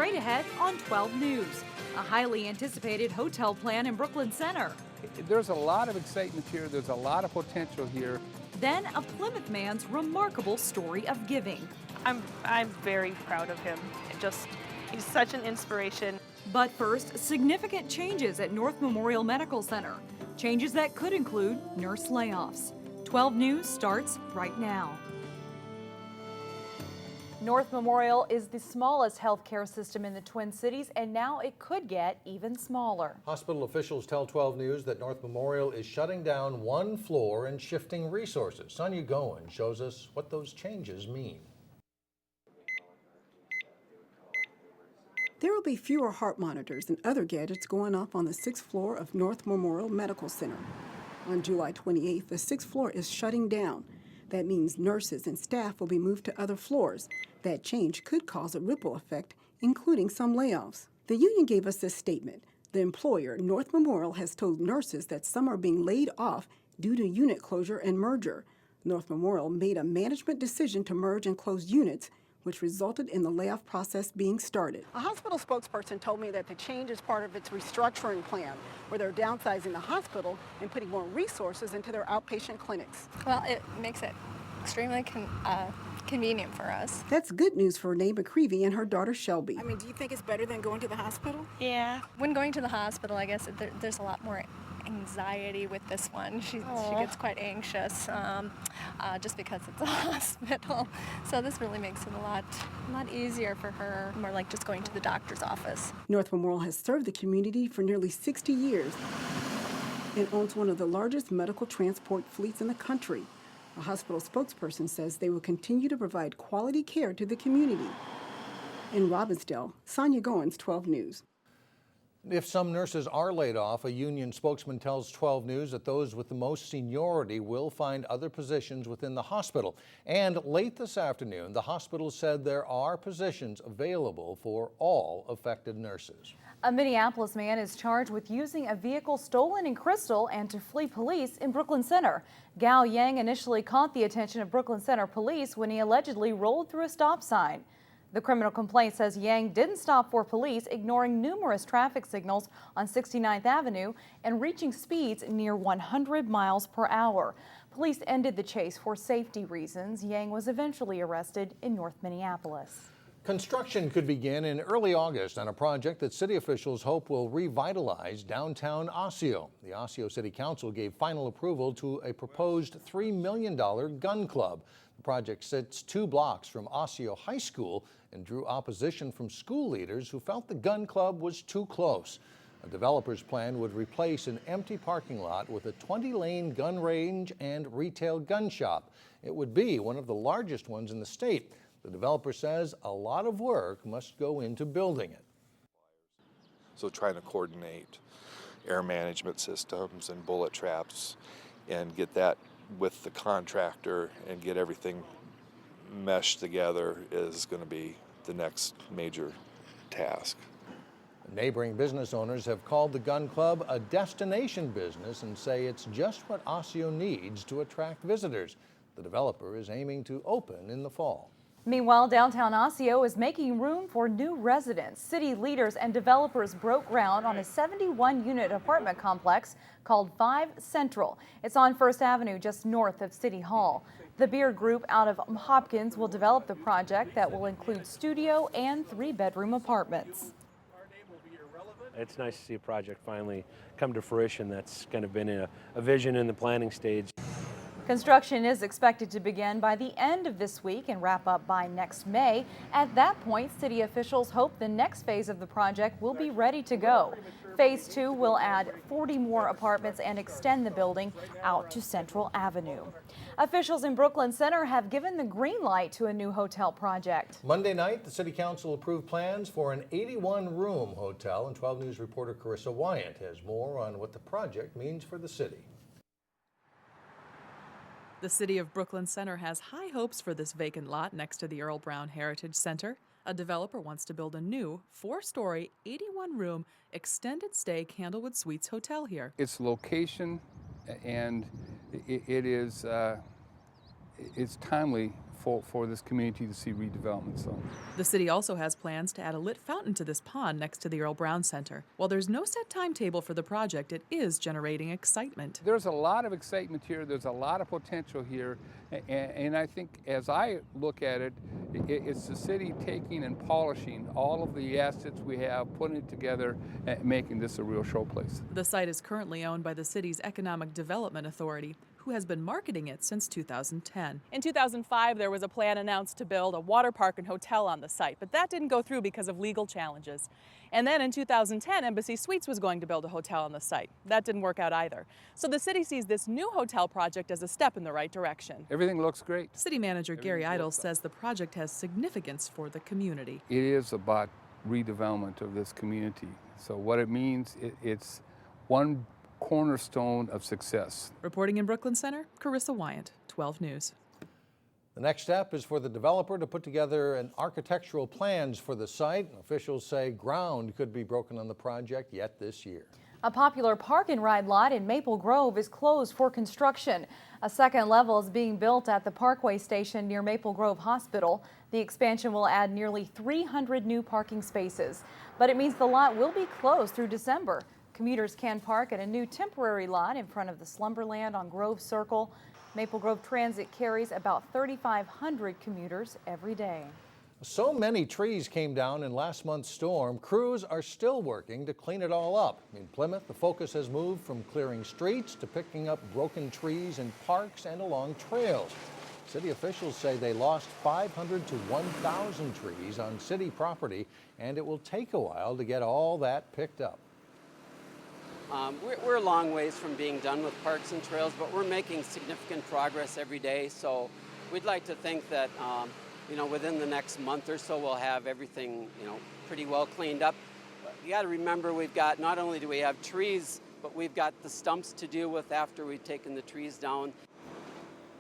straight ahead on 12 News. A highly anticipated hotel plan in Brooklyn Center. There's a lot of excitement here. There's a lot of potential here. Then a Plymouth man's remarkable story of giving. I'm very proud of him. He's such an inspiration. But first, significant changes at North Memorial Medical Center. Changes that could include nurse layoffs. 12 News starts right now. North Memorial is the smallest healthcare system in the Twin Cities, and now it could get even smaller. Hospital officials tell 12 News that North Memorial is shutting down one floor and shifting resources. Sonia Goen shows us what those changes mean. There will be fewer heart monitors and other gadgets going off on the 6th floor of North Memorial Medical Center. On July 28th, the 6th floor is shutting down. That means nurses and staff will be moved to other floors. That change could cause a ripple effect, including some layoffs. The union gave us this statement. The employer, North Memorial, has told nurses that some are being laid off due to unit closure and merger. North Memorial made a management decision to merge and close units, which resulted in the layoff process being started. A hospital spokesperson told me that the change is part of its restructuring plan, where they're downsizing the hospital and putting more resources into their outpatient clinics. Well, it makes it extremely convenient for us. That's good news for Renee McCreevy and her daughter Shelby. Do you think it's better than going to the hospital? Yeah. When going to the hospital, I guess there's a lot more anxiety with this one. She gets quite anxious just because it's a hospital. So this really makes it a lot easier for her, more like just going to the doctor's office. North Memorial has served the community for nearly 60 years and owns one of the largest medical transport fleets in the country. A hospital spokesperson says they will continue to provide quality care to the community. In Robbinsdale, Sonia Goins, 12 News. If some nurses are laid off, a union spokesman tells 12 News that those with the most seniority will find other positions within the hospital. And late this afternoon, the hospital said there are positions available for all affected nurses. A Minneapolis man is charged with using a vehicle stolen in Crystal and to flee police in Brooklyn Center. Gao Yang initially caught the attention of Brooklyn Center police when he allegedly rolled through a stop sign. The criminal complaint says Yang didn't stop for police, ignoring numerous traffic signals on 69th Avenue and reaching speeds near 100 miles per hour. Police ended the chase for safety reasons. Yang was eventually arrested in North Minneapolis. Construction could begin in early August on a project that city officials hope will revitalize downtown Osseo. The Osseo City Council gave final approval to a proposed $3 million gun club. The project sits 2 blocks from Osseo High School and drew opposition from school leaders who felt the gun club was too close. A developer's plan would replace an empty parking lot with a 20-lane gun range and retail gun shop. It would be one of the largest ones in the state. The developer says a lot of work must go into building it. So trying to coordinate air management systems and bullet traps and get that with the contractor and get everything meshed together is going to be the next major task. Neighboring business owners have called the gun club a destination business and say it's just what Osseo needs to attract visitors. The developer is aiming to open in the fall. Meanwhile, downtown Osseo is making room for new residents. City leaders and developers broke ground on a 71-unit apartment complex called 5 Central. It's on First Avenue, just north of City Hall. The Beard Group out of Hopkins will develop the project that will include studio and 3-bedroom apartments. It's nice to see a project finally come to fruition that's kind of been a vision in the planning stage. Construction is expected to begin by the end of this week and wrap up by next May. At that point, city officials hope the next phase of the project will be ready to go. Phase 2 will add 40 more apartments and extend the building out to Central Avenue. Officials in Brooklyn Center have given the green light to a new hotel project. Monday night, the City Council approved plans for an 81-room hotel, and 12 News reporter Carissa Wyant has more on what the project means for the city. The city of Brooklyn Center has high hopes for this vacant lot next to the Earl Brown Heritage Center. A developer wants to build a new 4-story, 81-room, extended stay Candlewood Suites hotel here. Its location and it's timely for this community to see redevelopment. So The city also has plans to add a lit fountain to this pond next to the Earl Brown Center. While there's no set timetable for the project, it is generating excitement. there's a lot of excitement here. There's a lot of potential here. And I think as I look at it, it's the city taking and polishing all of the assets we have, putting it together, and making this a real showplace. The site is currently owned by the city's Economic Development Authority, who has been marketing it since 2010. In 2005, there was a plan announced to build a water park and hotel on the site, but that didn't go through because of legal challenges. And then in 2010, Embassy Suites was going to build a hotel on the site. That didn't work out either. So the city sees this new hotel project as a step in the right direction. Everything looks great. City Manager Gary Idle says the project has significance for the community. It is about redevelopment of this community. So what it means, it's one cornerstone of success. Reporting in Brooklyn Center, Carissa Wyant, 12 News. The next step is for the developer to put together an architectural plans for the site. Officials say ground could be broken on the project yet this year. A popular park and ride lot in Maple Grove is closed for construction. A second level is being built at the Parkway station near Maple Grove Hospital. The expansion will add nearly 300 new parking spaces, but it means the lot will be closed through December. Commuters can park at a new temporary lot in front of the Slumberland on Grove Circle. Maple Grove Transit carries about 3,500 commuters every day. So many trees came down in last month's storm, crews are still working to clean it all up. In Plymouth, the focus has moved from clearing streets to picking up broken trees in parks and along trails. City officials say they lost 500 to 1,000 trees on city property, and it will take a while to get all that picked up. We're a long ways from being done with parks and trails, but we're making significant progress every day. So we'd like to think that, within the next month or so, we'll have everything, pretty well cleaned up. But you got to remember, we've got, not only do we have trees, but we've got the stumps to deal with after we've taken the trees down.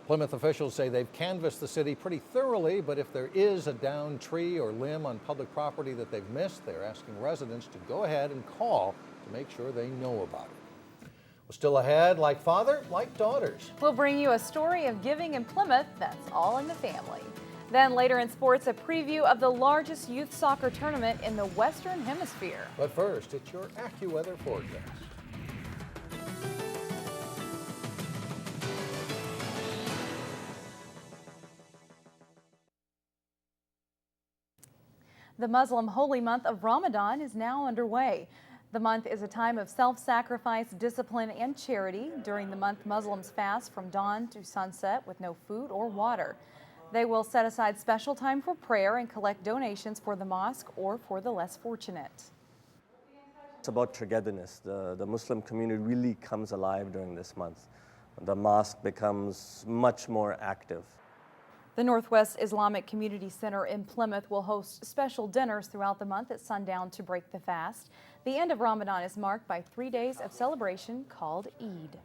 Plymouth officials say they've canvassed the city pretty thoroughly, but if there is a downed tree or limb on public property that they've missed, they're asking residents to go ahead and call to make sure they know about it. Well, still ahead, like father, like daughters. We'll bring you a story of giving in Plymouth that's all in the family. Then later in sports, a preview of the largest youth soccer tournament in the Western Hemisphere. But first, it's your AccuWeather forecast. The Muslim holy month of Ramadan is now underway. The month is a time of self-sacrifice, discipline, and charity. During the month, Muslims fast from dawn to sunset with no food or water. They will set aside special time for prayer and collect donations for the mosque or for the less fortunate. It's about togetherness. The Muslim community really comes alive during this month. The mosque becomes much more active. The Northwest Islamic Community Center in Plymouth will host special dinners throughout the month at sundown to break the fast. The end of Ramadan is marked by 3 days of celebration called Eid.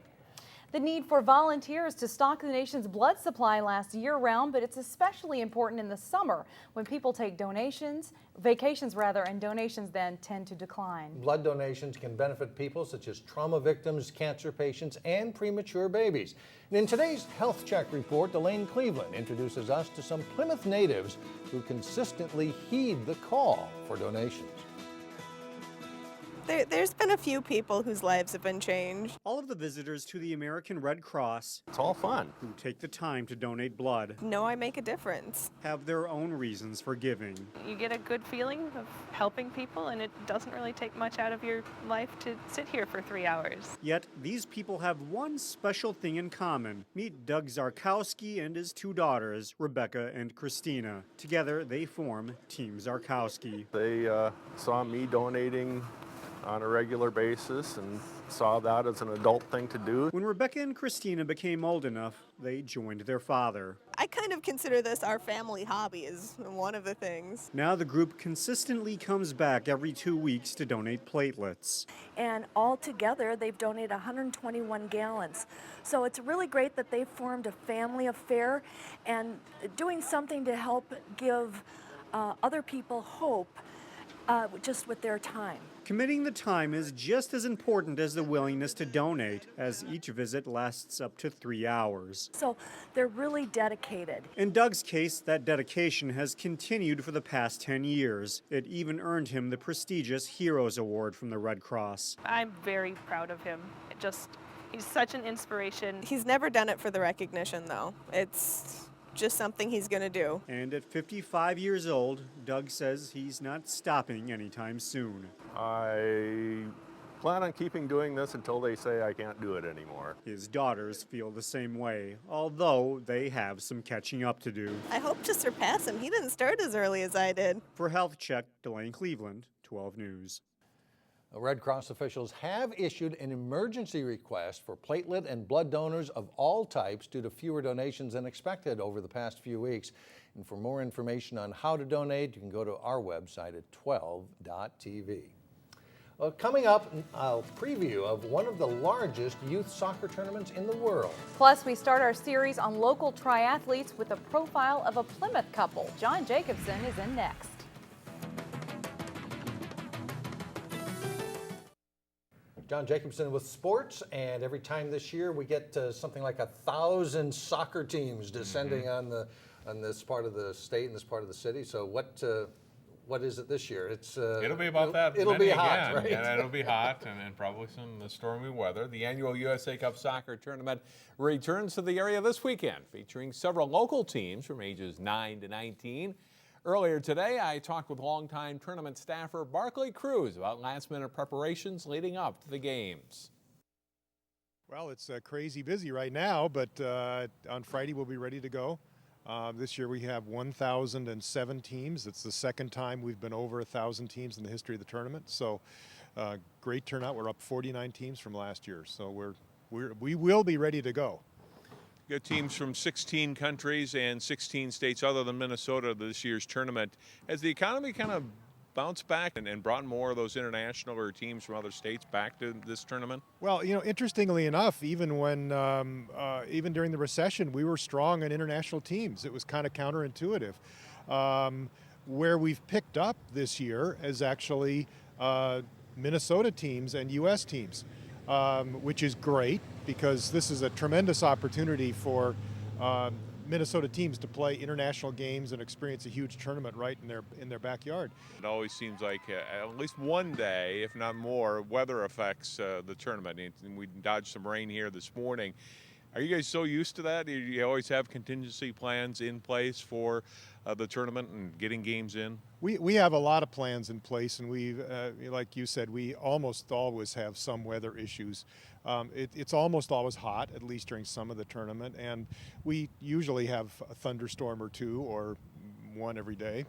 The need for volunteers to stock the nation's blood supply lasts year-round, but it's especially important in the summer when people take vacations, and donations then tend to decline. Blood donations can benefit people such as trauma victims, cancer patients, and premature babies. And in today's Health Check report, Elaine Cleveland introduces us to some Plymouth natives who consistently heed the call for donations. There's been a few people whose lives have been changed. All of the visitors to the American Red Cross, it's all fun, who take the time to donate blood, know I make a difference, have their own reasons for giving. You get a good feeling of helping people, and it doesn't really take much out of your life to sit here for 3 hours. Yet, these people have one special thing in common. Meet Doug Zarkowski and his 2 daughters, Rebecca and Christina. Together, they form Team Zarkowski. They saw me donating on a regular basis and saw that as an adult thing to do. When Rebecca and Christina became old enough, they joined their father. I kind of consider this our family hobby, is one of the things. Now the group consistently comes back every 2 weeks to donate platelets. And all together, they've donated 121 gallons. So it's really great that they've formed a family affair and doing something to help give other people hope just with their time. Committing the time is just as important as the willingness to donate, as each visit lasts up to 3 hours. So they're really dedicated. In Doug's case, that dedication has continued for the past 10 years. It even earned him the prestigious Heroes Award from the Red Cross. I'm very proud of him. He's such an inspiration. He's never done it for the recognition, though. It's just something he's going to do. And at 55 years old, Doug says he's not stopping anytime soon. I plan on keeping doing this until they say I can't do it anymore. His daughters feel the same way, although they have some catching up to do. I hope to surpass him. He didn't start as early as I did. For Health Check, Blaine Cleveland, 12 News. Red Cross officials have issued an emergency request for platelet and blood donors of all types due to fewer donations than expected over the past few weeks. And for more information on how to donate, you can go to our website at 12.tv. Well, coming up, a preview of one of the largest youth soccer tournaments in the world. Plus, we start our series on local triathletes with a profile of a Plymouth couple. John Jacobson is in next. John Jacobson with sports, and every time this year we get something like 1,000 soccer teams descending on this part of the state and this part of the city. So what is it this year? It'll be about that. It'll be hot, again. right? Yeah, it'll be hot and probably some stormy weather. The annual USA Cup Soccer Tournament returns to the area this weekend, featuring several local teams from ages 9 to 19. Earlier today, I talked with longtime tournament staffer Barclay Cruz about last-minute preparations leading up to the games. Well, it's crazy busy right now, but on Friday we'll be ready to go. This year we have 1,007 teams. It's the second time we've been over 1,000 teams in the history of the tournament. So great turnout. We're up 49 teams from last year. So we will be ready to go. You got teams from 16 countries and 16 states other than Minnesota this year's tournament. Has the economy kind of bounced back and brought more of those international or teams from other states back to this tournament? Well, you know, interestingly enough, even when even during the recession, we were strong in international teams. It was kind of counterintuitive. Where we've picked up this year is actually Minnesota teams and U.S. teams, which is great because this is a tremendous opportunity for Minnesota teams to play international games and experience a huge tournament right in their backyard. It always seems like at least one day, if not more, weather affects the tournament. And we dodged some rain here this morning. Are you guys so used to that? Do you always have contingency plans in place for the tournament and getting games in? We have a lot of plans in place, and we, like you said, we almost always have some weather issues. It's almost always hot, at least during some of the tournament, and we usually have a thunderstorm or two or one every day.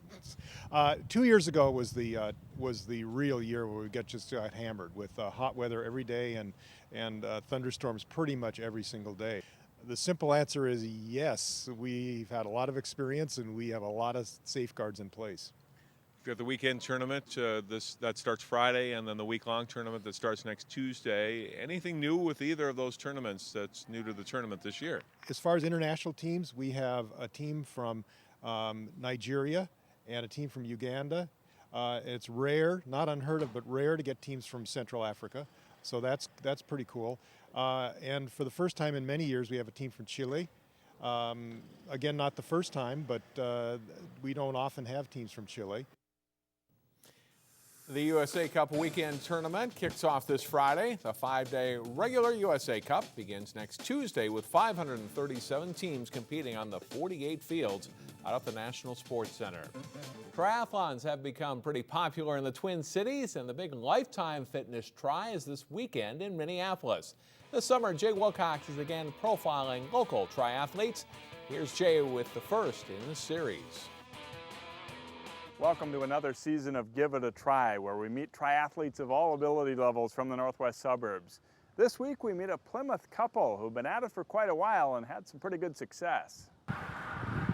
2 years ago was the real year where we just got hammered with hot weather every day and thunderstorms pretty much every single day. The simple answer is yes, we've had a lot of experience and we have a lot of safeguards in place. You've got the weekend tournament that starts Friday, and then the week-long tournament that starts next Tuesday. Anything new with either of those tournaments that's new to the tournament this year? As far as international teams, we have a team from Nigeria and a team from Uganda. It's rare, not unheard of, but rare to get teams from Central Africa. So that's pretty cool. And for the first time in many years, we have a team from Chile. Again, not the first time, but we don't often have teams from Chile. The USA Cup weekend tournament kicks off this Friday. The 5-day regular USA Cup begins next Tuesday with 537 teams competing on the 48 fields out at the National Sports Center. Triathlons have become pretty popular in the Twin Cities, and the big Lifetime Fitness Tri is this weekend in Minneapolis. This summer, Jay Wilcox is again profiling local triathletes. Here's Jay with the first in the series. Welcome to another season of Give It a Try, where we meet triathletes of all ability levels from the northwest suburbs. This week we meet a Plymouth couple who've been at it for quite a while and had some pretty good success.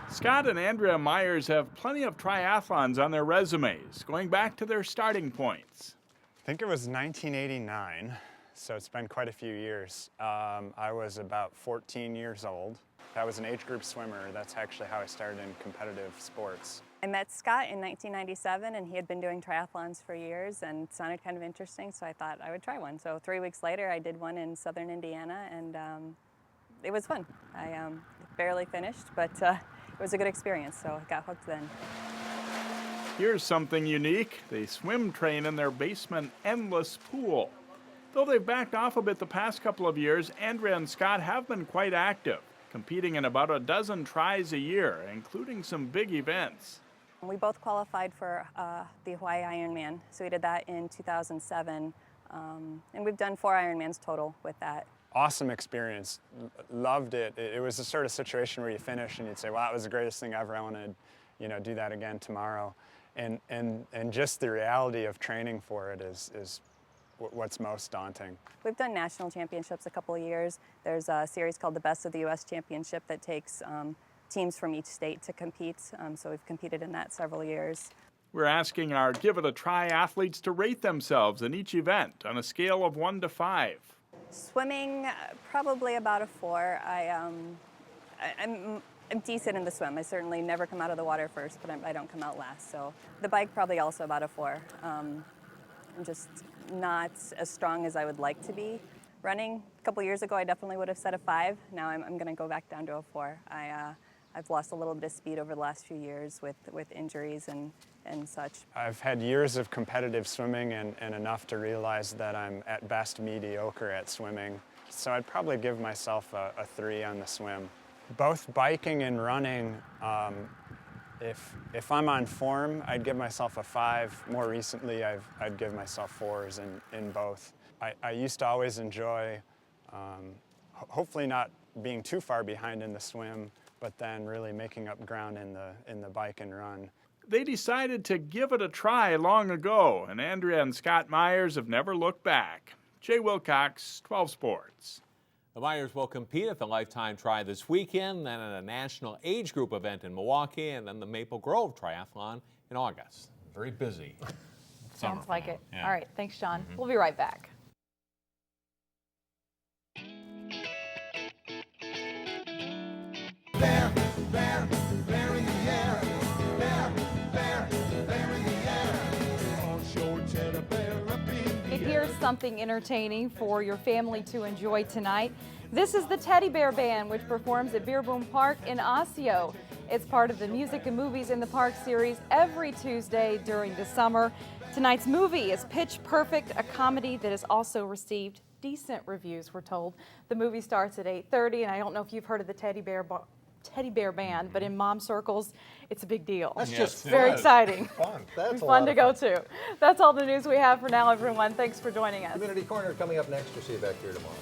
Scott and Andrea Myers have plenty of triathlons on their resumes, going back to their starting points. I think it was 1989, so it's been quite a few years. I was about 14 years old. I was an age group swimmer. That's actually how I started in competitive sports. I met Scott in 1997, and he had been doing triathlons for years and it sounded kind of interesting, so I thought I would try one. So 3 weeks later, I did one in southern Indiana, and it was fun. I barely finished, but it was a good experience, so I got hooked then. Here's something unique. They swim train in their basement endless pool. Though they've backed off a bit the past couple of years, Andrea and Scott have been quite active, competing in about a dozen tries a year, including some big events. We both qualified for the Hawaii Ironman, so we did that in 2007, and we've done 4 Ironmans total with that. Awesome experience, loved it. It was the sort of situation where you finish and you'd say, wow, that was the greatest thing ever, I want to do that again tomorrow. And just the reality of training for it is what's most daunting. We've done national championships a couple of years. There's a series called the Best of the U.S. Championship that takes teams from each state to compete, so we've competed in that several years. We're asking our Give It a Try athletes to rate themselves in each event on a scale of 1 to 5. Swimming, probably about a 4. I'm decent in the swim. I certainly never come out of the water first, but I don't come out last. So the bike, probably also about a 4. I'm just not as strong as I would like to be. Running, a couple years ago, I definitely would have said a 5. Now I'm going to go back down to a 4. I've lost a little bit of speed over the last few years with injuries and such. I've had years of competitive swimming and enough to realize that I'm at best mediocre at swimming. So I'd probably give myself a 3 on the swim. Both biking and running, if I'm on form, I'd give myself a 5. More recently, I'd give myself 4s in both. I used to always enjoy, hopefully not being too far behind in the swim, but then really making up ground in the bike and run. They decided to give it a try long ago, and Andrea and Scott Myers have never looked back. Jay Wilcox, 12 Sports. The Myers will compete at the Lifetime Try this weekend, then at a national age group event in Milwaukee, and then the Maple Grove Triathlon in August. Very busy. Sounds like it. Yeah. All right, thanks, John. We'll be right back. Here's something entertaining for your family to enjoy tonight. This is the Teddy Bear Band, which performs at Beer Boom Park in Osseo. It's part of the Music and Movies in the Park series every Tuesday during the summer. Tonight's movie is Pitch Perfect, a comedy that has also received decent reviews, we're told. The movie starts at 8:30, and I don't know if you've heard of the Teddy Bear Band, but in mom circles, it's a big deal. That's just very exciting. Fun. That's fun to go to. That's all the news we have for now, everyone. Thanks for joining us. Community Corner coming up next. We'll see you back here tomorrow.